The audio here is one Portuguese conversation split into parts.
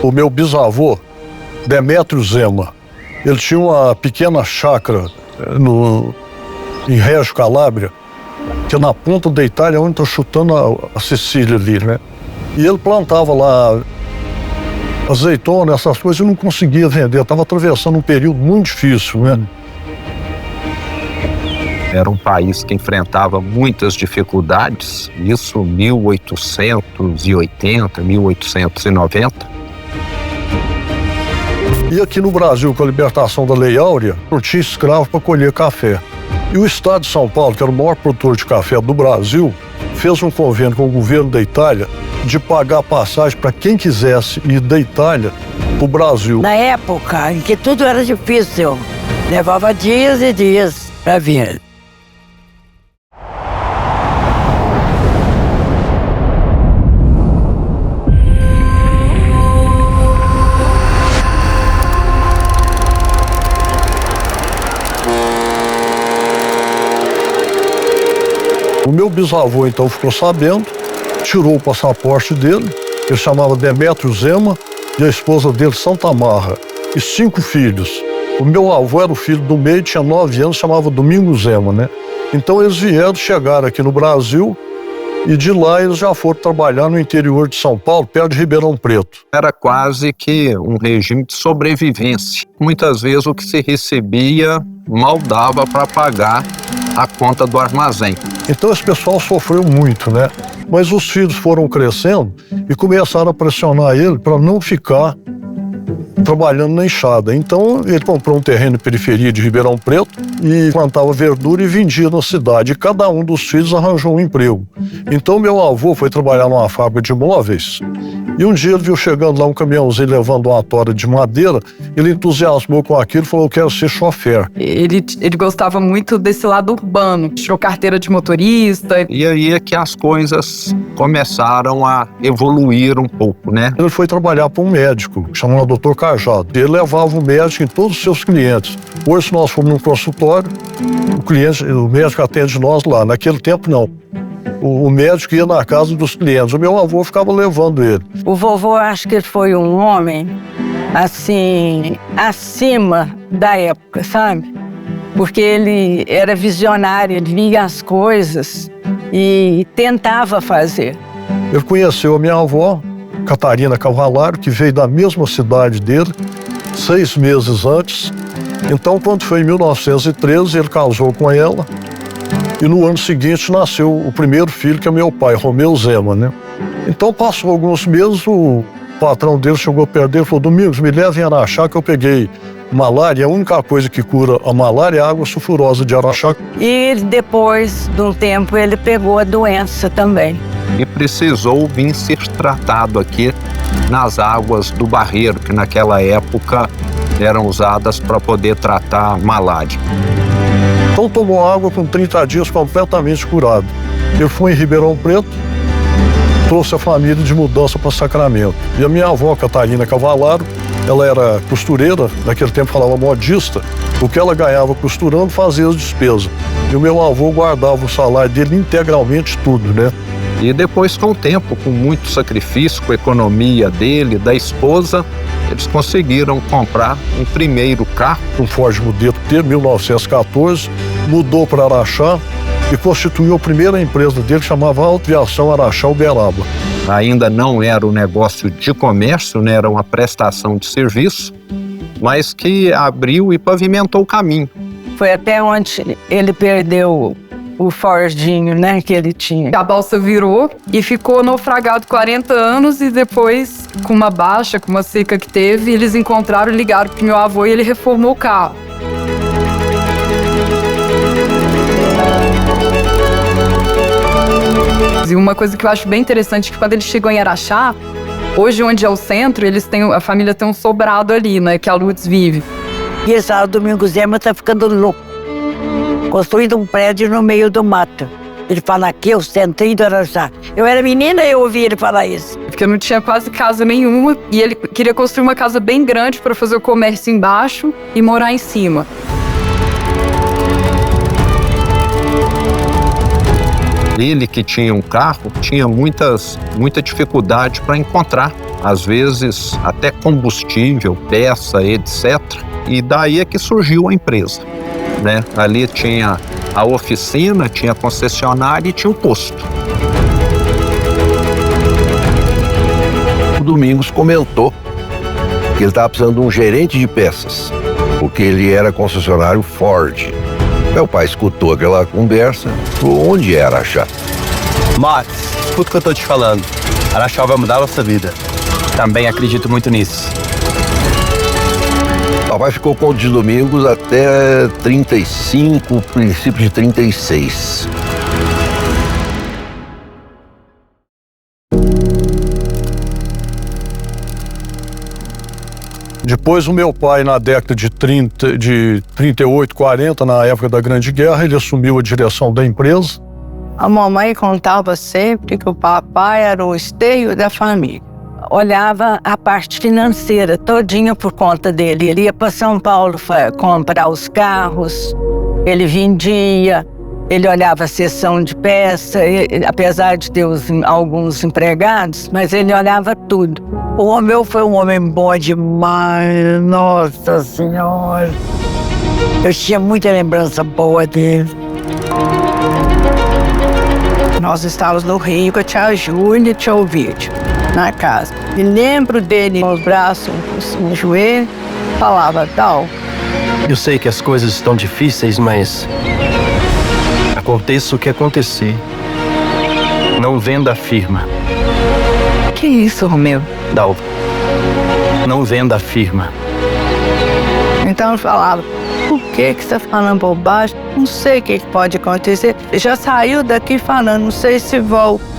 O meu bisavô, Demétrio Zema, ele tinha uma pequena chácara em Reggio Calabria, que é na ponta da Itália, onde está chutando a Sicília ali, né? E ele plantava lá azeitona, essas coisas, e não conseguia vender. Estava atravessando um período muito difícil, né? Era um país que enfrentava muitas dificuldades, isso 1880, 1890. E aqui no Brasil, com a libertação da Lei Áurea, não tinha escravo para colher café. E o estado de São Paulo, que era o maior produtor de café do Brasil, fez um convênio com o governo da Itália de pagar passagem para quem quisesse ir da Itália para o Brasil. Na época em que tudo era difícil, levava dias e dias para vir. O meu bisavô, então, ficou sabendo, tirou o passaporte dele, ele chamava Demétrio Zema, e a esposa dele, Santa Marra, e 5 filhos. O meu avô era o filho do meio, tinha 9 anos, chamava Domingos Zema, né? Então eles chegaram aqui no Brasil, e de lá eles já foram trabalhar no interior de São Paulo, perto de Ribeirão Preto. Era quase que um regime de sobrevivência. Muitas vezes o que se recebia mal dava para pagar a conta do armazém. Então esse pessoal sofreu muito, né? Mas os filhos foram crescendo e começaram a pressionar ele para não ficar trabalhando na enxada. Então ele comprou um terreno em periferia de Ribeirão Preto e plantava verdura e vendia na cidade. E cada um dos filhos arranjou um emprego. Então meu avô foi trabalhar numa fábrica de móveis e um dia ele viu chegando lá um caminhãozinho levando uma tora de madeira, ele entusiasmou com aquilo e falou: eu quero ser chofer. Ele gostava muito desse lado urbano, tirou carteira de motorista. E aí é que as coisas começaram a evoluir um pouco, né? Ele foi trabalhar para um médico, chamado Dr. Cajado. Ele levava o médico em todos os seus clientes. Hoje, se nós formos num consultório, o médico atende nós lá. Naquele tempo, não. O médico ia na casa dos clientes. O meu avô ficava levando ele. O vovô, acho que ele foi um homem, assim, acima da época, sabe? Porque ele era visionário, ele via as coisas e tentava fazer. Ele conheceu a minha avó, Catarina Cavalário, que veio da mesma cidade dele, 6 meses antes. Então, quando foi em 1913, ele casou com ela. E no ano seguinte nasceu o primeiro filho, que é meu pai, Romeu Zema, né? Então passou alguns meses, o patrão dele chegou perto dele e falou: Domingos, me levem a Araxá que eu peguei malária. A única coisa que cura a malária é a água sulfurosa de Araxá. E depois de um tempo ele pegou a doença também. E precisou vir ser tratado aqui nas águas do Barreiro, que naquela época eram usadas para poder tratar malária. Então tomou água com 30 dias completamente curado. Eu fui em Ribeirão Preto, trouxe a família de mudança para Sacramento. E a minha avó, Catarina Cavalaro, ela era costureira, naquele tempo falava modista. O que ela ganhava costurando fazia as despesas. E o meu avô guardava o salário dele integralmente tudo, né? E depois, com o tempo, com muito sacrifício, com a economia dele, da esposa, eles conseguiram comprar um primeiro carro. Um Ford Modelo T, 1914, mudou para Araxá e constituiu a primeira empresa dele, que chamava Autoviação Araxá Uberaba. Ainda não era um negócio de comércio, né? Era uma prestação de serviço, mas que abriu e pavimentou o caminho. Foi até onde ele perdeu o Fordinho, né, que ele tinha. A balsa virou e ficou naufragado 40 anos e depois, com uma baixa, com uma seca que teve, eles encontraram e ligaram pro meu avô e ele reformou o carro. E uma coisa que eu acho bem interessante é que quando ele chegou em Araxá, hoje onde é o centro, a família tem um sobrado ali, né, que a Lourdes vive. E esse Domingos Zema tá ficando louco, construindo um prédio no meio do mato. Ele fala: aqui é o centrinho do Araxá. Eu era menina e eu ouvi ele falar isso. Porque não tinha quase casa nenhuma e ele queria construir uma casa bem grande para fazer o comércio embaixo e morar em cima. Ele que tinha um carro, tinha muita dificuldade para encontrar às vezes até combustível, peça, etc. E daí é que surgiu a empresa, né? Ali tinha a oficina, tinha a concessionária e tinha o posto. O Domingos comentou que ele estava precisando de um gerente de peças, porque ele era concessionário Ford. Meu pai escutou aquela conversa, falou onde era Araxá. Max, escuta o que eu tô te falando. Araxá vai mudar a nossa vida. Também acredito muito nisso. Papai ficou com o de Domingos até 35, princípio de 36. Depois o meu pai, na década de 38, 40, na época da Grande Guerra, ele assumiu a direção da empresa. A mamãe contava sempre que o papai era o esteio da família. Olhava a parte financeira todinha por conta dele. Ele ia para São Paulo comprar os carros, ele vendia, ele olhava a seção de peça, apesar de ter alguns empregados, mas ele olhava tudo. O meu foi um homem bom demais, nossa senhora. Eu tinha muita lembrança boa dele. Nós estávamos no Rio com a tia Júlia e tia Ovídio, na casa. Me lembro dele com os braços no joelho, falava tal. Eu sei que as coisas estão difíceis, mas aconteça o que acontecer, não venda a firma. Que isso, Romeu? Dalva, não venda a firma. Então eu falava, por que você está falando bobagem? Não sei o que pode acontecer. Já saiu daqui falando, não sei se volta.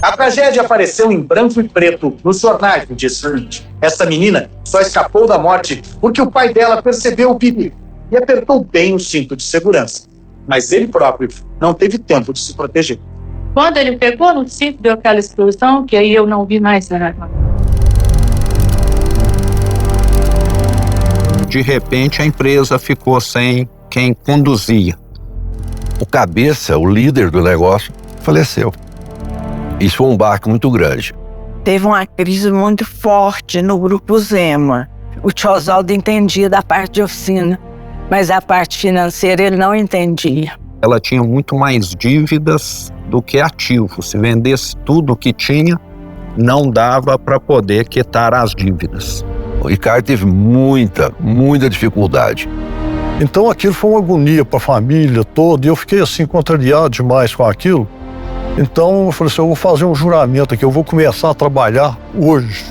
A tragédia apareceu em branco e preto nos jornais no dia seguinte. Essa menina só escapou da morte porque o pai dela percebeu o perigo e apertou bem o cinto de segurança. Mas ele próprio não teve tempo de se proteger. Quando ele pegou no cinto, deu aquela explosão que aí eu não vi mais nada. De repente, a empresa ficou sem quem conduzia. O cabeça, o líder do negócio, faleceu. Isso foi um baque muito grande. Teve uma crise muito forte no grupo Zema. O tio Oswaldo entendia da parte de oficina, mas a parte financeira ele não entendia. Ela tinha muito mais dívidas do que ativos. Se vendesse tudo o que tinha, não dava para poder quitar as dívidas. O Ricardo teve muita dificuldade. Então aquilo foi uma agonia para a família toda, e eu fiquei assim contrariado demais com aquilo. Então eu falei assim, eu vou fazer um juramento aqui, eu vou começar a trabalhar hoje.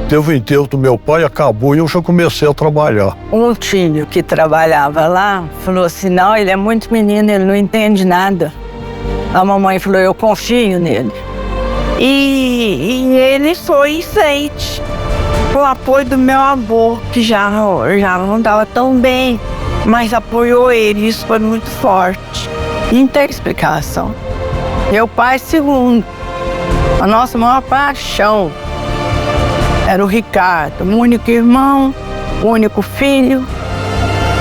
Teve o enterro do meu pai, acabou e eu já comecei a trabalhar. Um tio que trabalhava lá falou assim, não, ele é muito menino, ele não entende nada. A mamãe falou, eu confio nele. E ele foi em frente, com o apoio do meu avô, que já não estava tão bem, mas apoiou ele, isso foi muito forte. Não tem explicação. Meu pai, segundo, a nossa maior paixão era o Ricardo, o único irmão, o único filho,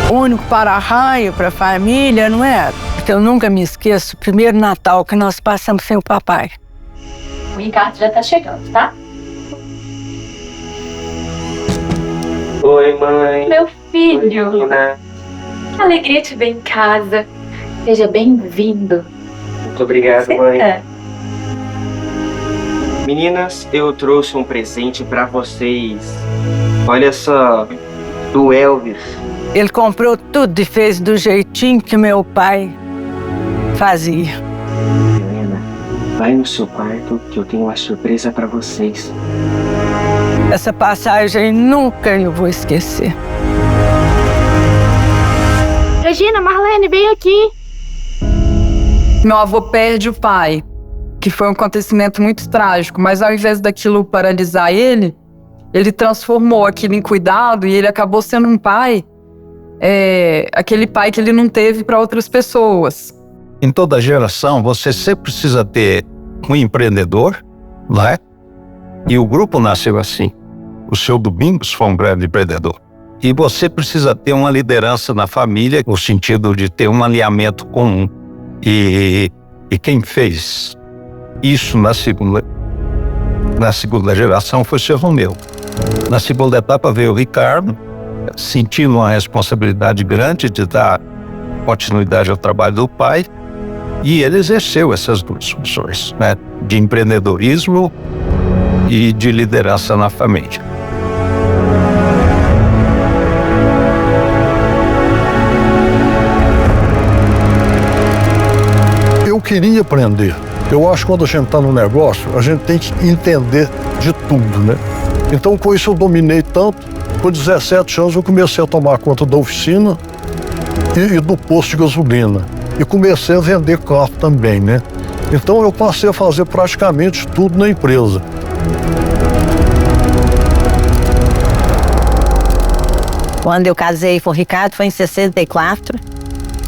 o único para-raio para a família, não era? Eu nunca me esqueço o primeiro Natal que nós passamos sem o papai. O Ricardo já tá chegando, tá? Oi, mãe. Meu filho. Oi, menina. Que alegria te ver em casa. Seja bem-vindo. Muito obrigado, Senta. mãe. Meninas, eu trouxe um presente pra vocês. Olha só, do Elvis. Ele comprou tudo e fez do jeitinho que meu pai fazia. Helena, vai no seu quarto que eu tenho uma surpresa pra vocês. Essa passagem nunca eu vou esquecer. Regina, Marlene, vem aqui. Meu avô perde o pai, que foi um acontecimento muito trágico, mas ao invés daquilo paralisar ele transformou aquilo em cuidado e ele acabou sendo um pai, aquele pai que ele não teve para outras pessoas. Em toda geração, você sempre precisa ter um empreendedor, né? E o grupo nasceu assim. O seu Domingos foi um grande empreendedor. E você precisa ter uma liderança na família, no sentido de ter um alinhamento comum. E quem fez isso na segunda geração foi o seu Romeu. Na segunda etapa veio o Ricardo, sentindo uma responsabilidade grande de dar continuidade ao trabalho do pai, e ele exerceu essas duas funções, né? De empreendedorismo e de liderança na família. Eu queria aprender. Eu acho que quando a gente está no negócio, a gente tem que entender de tudo, né? Então, com isso eu dominei tanto. Com 17 anos eu comecei a tomar conta da oficina e do posto de gasolina. E comecei a vender carro também, né? Então eu passei a fazer praticamente tudo na empresa. Quando eu casei com o Ricardo foi em 64.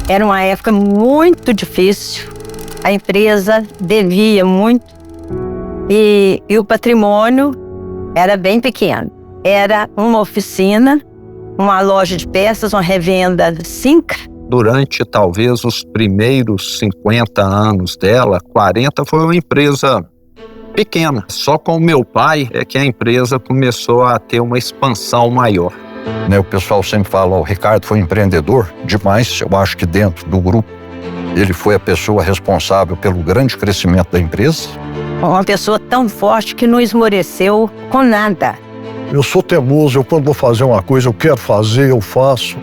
Era uma época muito difícil. A empresa devia muito e o patrimônio era bem pequeno. Era uma oficina, uma loja de peças, uma revenda Sinca. Durante talvez os primeiros 50 anos dela, 40, foi uma empresa pequena. Só com o meu pai é que a empresa começou a ter uma expansão maior. O pessoal sempre fala, o Ricardo foi empreendedor demais. Eu acho que dentro do grupo ele foi a pessoa responsável pelo grande crescimento da empresa. Uma pessoa tão forte que não esmoreceu com nada. Eu sou teimoso, eu quando vou fazer uma coisa, eu quero fazer, eu faço.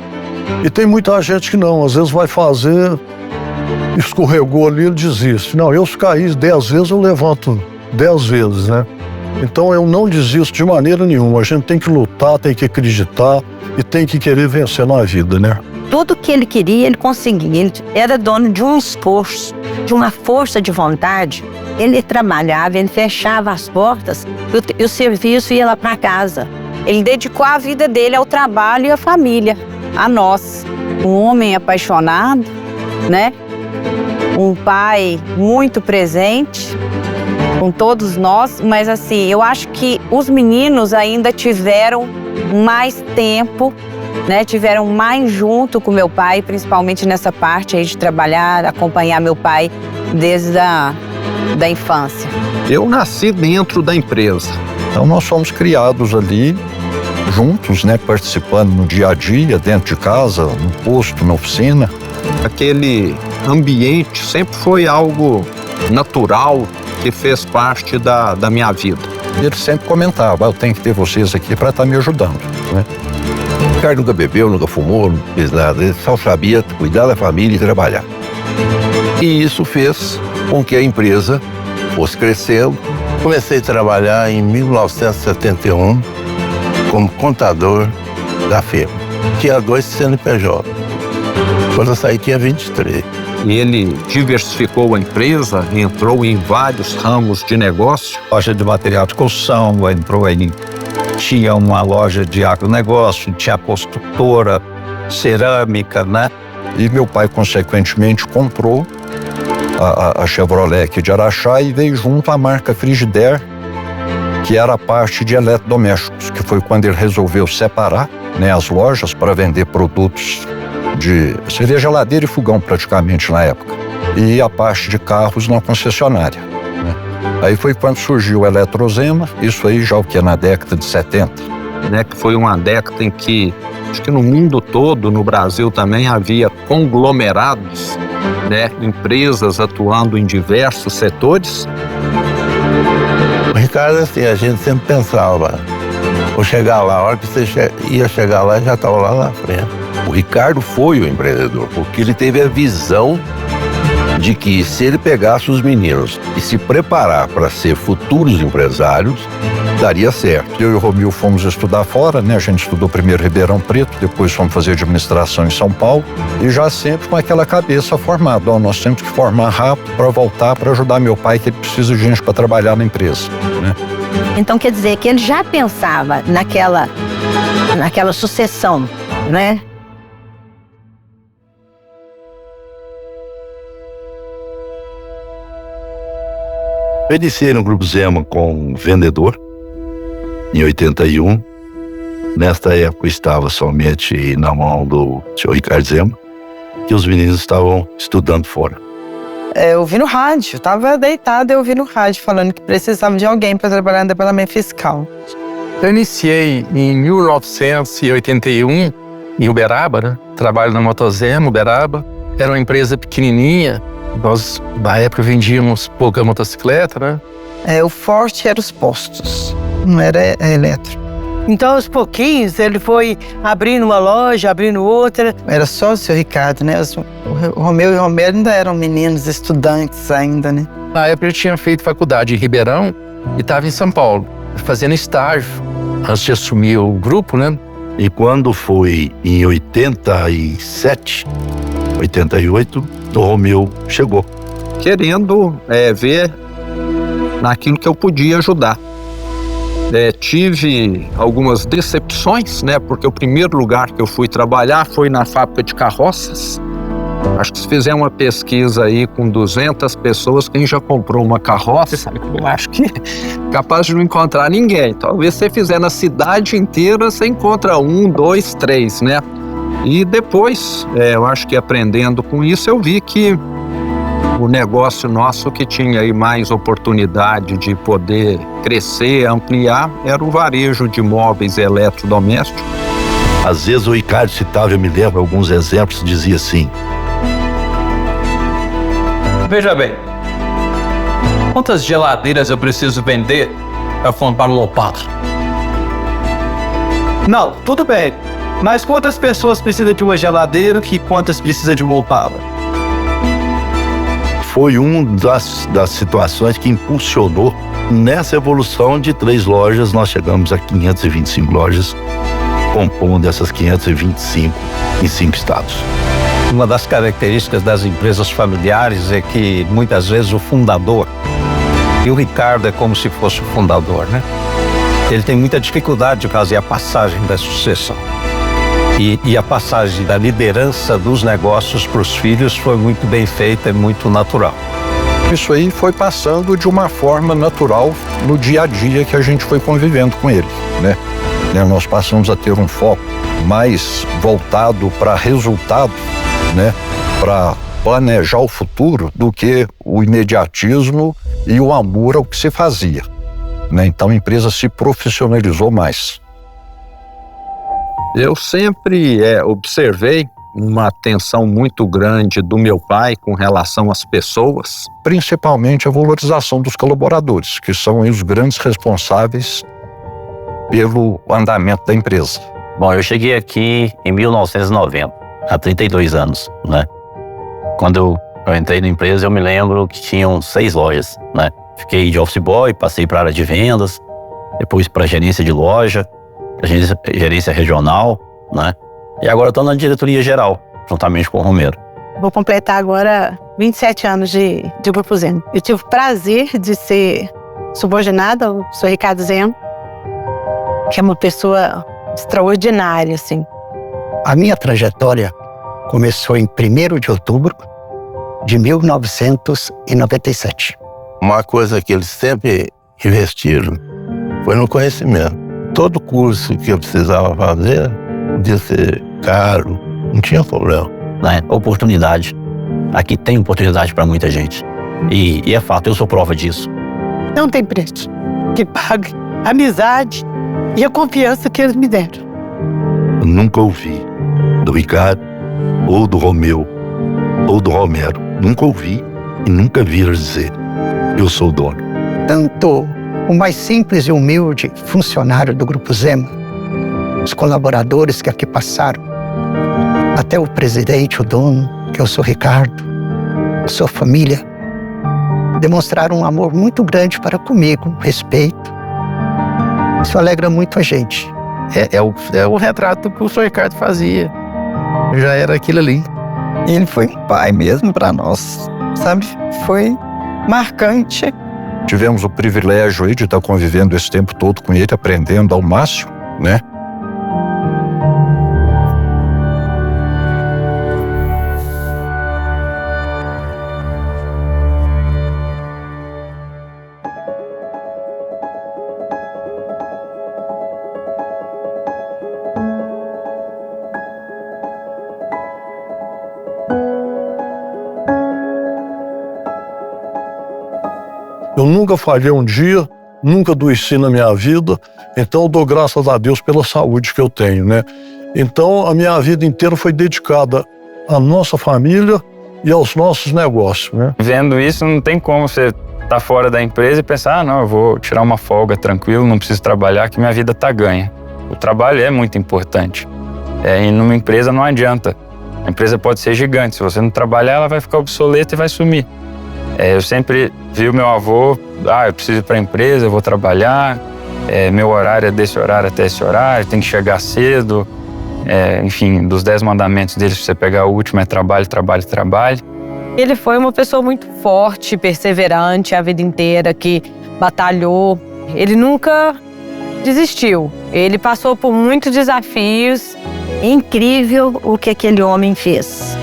E tem muita gente que não, às vezes vai fazer, escorregou ali, ele desiste. Não, eu se cair 10 vezes, eu levanto 10 vezes, né? Então eu não desisto de maneira nenhuma. A gente tem que lutar, tem que acreditar e tem que querer vencer na vida, né? Tudo que ele queria, ele conseguia. Ele era dono de um esforço, de uma força de vontade. Ele trabalhava, ele fechava as portas e o serviço ia lá para casa. Ele dedicou a vida dele ao trabalho e à família, a nós. Um homem apaixonado, né? Um pai muito presente com todos nós, mas assim, eu acho que os meninos ainda tiveram mais tempo, né? Tiveram mais junto com meu pai, principalmente nessa parte aí de trabalhar, acompanhar meu pai desde da infância. Eu nasci dentro da empresa. Então nós fomos criados ali juntos, né? Participando no dia a dia, dentro de casa, no posto, na oficina. Aquele ambiente sempre foi algo natural que fez parte da minha vida. Ele sempre comentava, eu tenho que ter vocês aqui para estar me ajudando, né? O Ricardo nunca bebeu, nunca fumou, não fez nada. Ele só sabia cuidar da família e trabalhar. E isso fez com que a empresa fosse crescendo. Comecei a trabalhar em 1971 como contador da firma. Tinha 2 CNPJ. Quando eu saí tinha 23. Ele diversificou a empresa, entrou em vários ramos de negócio. Loja de material de construção, entrou em... Tinha uma loja de agronegócio, tinha construtora, cerâmica, né? E meu pai, consequentemente, comprou a Chevrolet aqui de Araxá e veio junto à marca Frigidaire, que era a parte de eletrodomésticos, que foi quando ele resolveu separar, né, as lojas para vender produtos seria geladeira e fogão praticamente na época, e a parte de carros na concessionária, né? Aí foi quando surgiu o Eletrozema, isso aí já o que é na década de 70. Né, que foi uma década em que, acho que no mundo todo, no Brasil também, havia conglomerados, né, empresas atuando em diversos setores. O Ricardo, assim, a gente sempre pensava, vou chegar lá, a hora que você ia chegar lá, já estava lá na frente. O Ricardo foi o empreendedor, porque ele teve a visão de que se ele pegasse os meninos e se preparar para ser futuros empresários, daria certo. Eu e o Romil fomos estudar fora, né? A gente estudou primeiro em Ribeirão Preto, depois fomos fazer administração em São Paulo, e já sempre com aquela cabeça formada. Ó, nós temos que formar rápido para voltar, para ajudar meu pai, que ele precisa de gente para trabalhar na empresa, né? Então quer dizer que ele já pensava naquela sucessão, né? Eu iniciei no Grupo Zema com vendedor, em 81. Nesta época estava somente na mão do senhor Ricardo Zema, que os meninos estavam estudando fora. Eu vi no rádio, estava deitada e eu vi no rádio falando que precisava de alguém para trabalhar no departamento fiscal. Eu iniciei em 1981 em Uberaba, né? Trabalho na Motozema, Uberaba. Era uma empresa pequenininha. Nós, na época, vendíamos pouca motocicleta, né? O forte era os postos, não era elétrico. Então, aos pouquinhos, ele foi abrindo uma loja, abrindo outra. Era só o seu Ricardo, né? O Romeu e o Romero ainda eram meninos, estudantes ainda, né? Na época, eu tinha feito faculdade em Ribeirão e estava em São Paulo, fazendo estágio, antes de assumir o grupo, né? E quando foi em 87, 88, o Romeu chegou. Querendo ver naquilo que eu podia ajudar. Tive algumas decepções, né? Porque o primeiro lugar que eu fui trabalhar foi na fábrica de carroças. Acho que se fizer uma pesquisa aí com 200 pessoas, quem já comprou uma carroça, sabe? Eu acho que é capaz de não encontrar ninguém. Talvez se você fizer na cidade inteira, você encontra 1, 2, 3, né? E depois, eu acho que aprendendo com isso, eu vi que o negócio nosso que tinha aí mais oportunidade de poder crescer, ampliar, era o varejo de móveis eletrodomésticos. Às vezes o Ricardo citava, eu me lembro, alguns exemplos, dizia assim: veja bem, quantas geladeiras eu preciso vender para comprar um Opala? Não, tudo bem, mas quantas pessoas precisam de uma geladeira e quantas precisam de um Opala? Foi uma das situações que impulsionou nessa evolução de 3 lojas. Nós chegamos a 525 lojas, compondo essas 525 em 5 estados. Uma das características das empresas familiares é que muitas vezes o fundador, e o Ricardo é como se fosse o fundador, né? Ele tem muita dificuldade de fazer a passagem da sucessão. E a passagem da liderança dos negócios para os filhos foi muito bem feita e muito natural. Isso aí foi passando de uma forma natural no dia a dia que a gente foi convivendo com ele, né? Nós passamos a ter um foco mais voltado para resultado, né? Para planejar o futuro do que o imediatismo e o amor ao que se fazia, né? Então a empresa se profissionalizou mais. Eu sempre observei uma atenção muito grande do meu pai com relação às pessoas. Principalmente a valorização dos colaboradores, que são os grandes responsáveis pelo andamento da empresa. Bom, eu cheguei aqui em 1990, há 32 anos, né? Quando eu entrei na empresa, eu me lembro que tinham 6 lojas, né? Fiquei de office boy, passei para a área de vendas, depois para a gerência de loja, gerência regional, né? E agora estou na diretoria geral, juntamente com o Romero. Vou completar agora 27 anos de Grupo Zema. Eu tive o prazer de ser subordinada ao Sr. Ricardo Zema, que é uma pessoa extraordinária, assim. A minha trajetória começou em 1º de outubro de 1997. Uma coisa que eles sempre investiram foi no conhecimento. Todo curso que eu precisava fazer podia ser caro, não tinha problema. Oportunidade. Aqui tem oportunidade para muita gente. E é fato, eu sou prova disso. Não tem preço que pague a amizade e a confiança que eles me deram. Eu nunca ouvi do Ricardo, ou do Romeu, ou do Romero. Nunca ouvi e nunca vi eles dizer: eu sou o dono. Tanto o mais simples e humilde funcionário do Grupo Zema, os colaboradores que aqui passaram, até o presidente, o dono, que eu sou Ricardo, sua família, demonstraram um amor muito grande para comigo, respeito. Isso alegra muito a gente. É o retrato que o Sr. Ricardo fazia. Já era aquilo ali. Ele foi um pai mesmo para nós, sabe? Foi marcante. Tivemos o privilégio aí de estar convivendo esse tempo todo com ele, aprendendo ao máximo, né? Eu nunca falhei um dia, nunca adoeci na minha vida, então eu dou graças a Deus pela saúde que eu tenho, né? Então a minha vida inteira foi dedicada à nossa família e aos nossos negócios, né? Vendo isso, não tem como você estar fora da empresa e pensar, não, eu vou tirar uma folga tranquilo, não preciso trabalhar, que minha vida tá ganha. O trabalho é muito importante. E numa empresa não adianta. A empresa pode ser gigante, se você não trabalhar, ela vai ficar obsoleta e vai sumir. Eu sempre vi o meu avô, eu preciso ir para a empresa, eu vou trabalhar, meu horário é desse horário até esse horário, tem que chegar cedo. Enfim, dos 10 mandamentos dele, se você pegar o último, é trabalho, trabalho, trabalho. Ele foi uma pessoa muito forte, perseverante a vida inteira, que batalhou. Ele nunca desistiu. Ele passou por muitos desafios. Incrível o que aquele homem fez.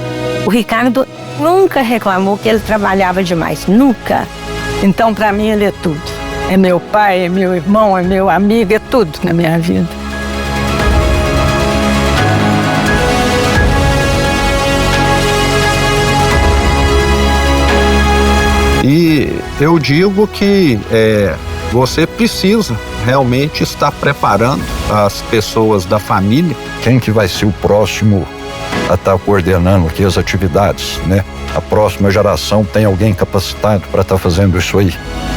O Ricardo nunca reclamou que ele trabalhava demais, nunca. Então, para mim, ele é tudo. É meu pai, é meu irmão, é meu amigo, é tudo na minha vida. E eu digo que você precisa realmente estar preparando as pessoas da família. Quem que vai ser o próximo a estar coordenando aqui as atividades, né? A próxima geração tem alguém capacitado para estar fazendo isso aí,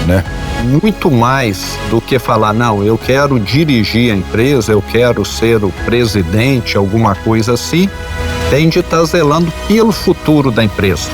né? Muito mais do que falar, não, eu quero dirigir a empresa, eu quero ser o presidente, alguma coisa assim, tem de estar zelando pelo futuro da empresa.